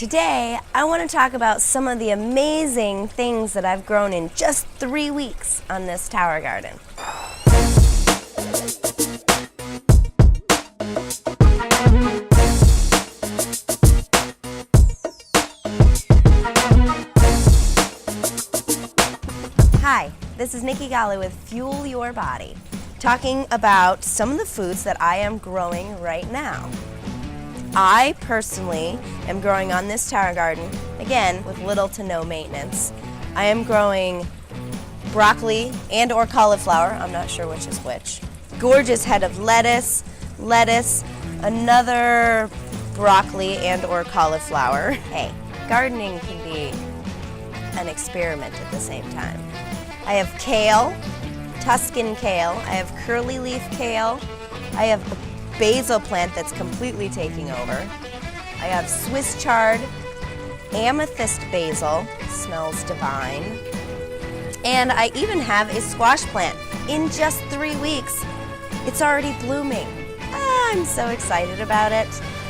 Today, I want to talk about some of the amazing things that I've grown in just 3 weeks on this tower garden. Hi, this is Nikki Golly with Fuel Your Body, talking about some of the foods that I am growing right now. I personally am growing on this tower garden, again, with little to no maintenance. I am growing broccoli and or cauliflower, I'm not sure which is which. Gorgeous head of lettuce, another broccoli and or cauliflower. Hey, gardening can be an experiment at the same time. I have kale, Tuscan kale, I have curly leaf kale, I have a basil plant that's completely taking over. I have Swiss chard, amethyst basil, smells divine. And I even have a squash plant. In just 3 weeks, it's already blooming. I'm so excited about it.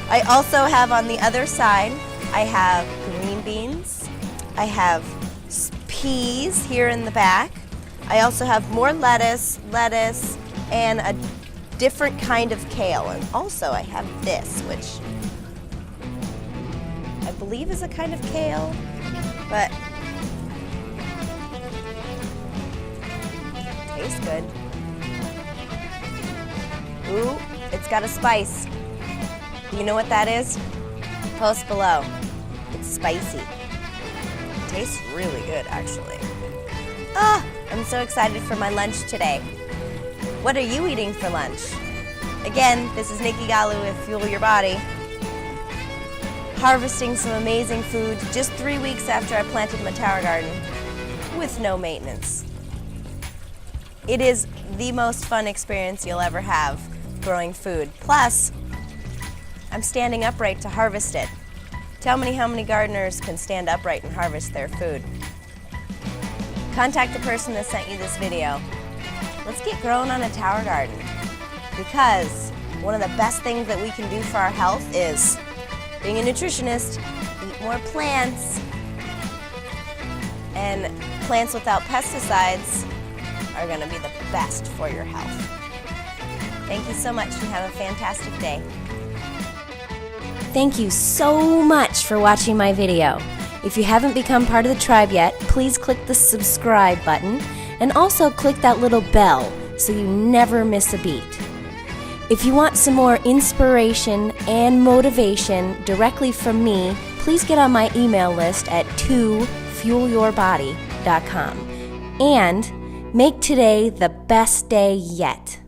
I also have on the other side, I have green beans, I have peas here in the back. I also have more lettuce, and a different kind of kale. And also I have this, which I believe is a kind of kale, but tastes good. Ooh, it's got a spice. You know what that is? Post below. It's spicy. It tastes really good, actually. I'm so excited for my lunch today. What are you eating for lunch? Again, this is Nikki Golly with Fuel Your Body, harvesting some amazing food just 3 weeks after I planted my tower garden with no maintenance. It is the most fun experience you'll ever have growing food. Plus, I'm standing upright to harvest it. Tell me how many gardeners can stand upright and harvest their food. Contact the person that sent you this video. Let's get growing on a tower garden, because one of the best things that we can do for our health is, being a nutritionist, eat more plants. And plants without pesticides are going to be the best for your health. Thank you so much and have a fantastic day. Thank you so much for watching my video. If you haven't become part of the tribe yet, please click the subscribe button and also click that little bell so you never miss a beat. If you want some more inspiration and motivation directly from me, please get on my email list at tofuelyourbody.com and make today the best day yet.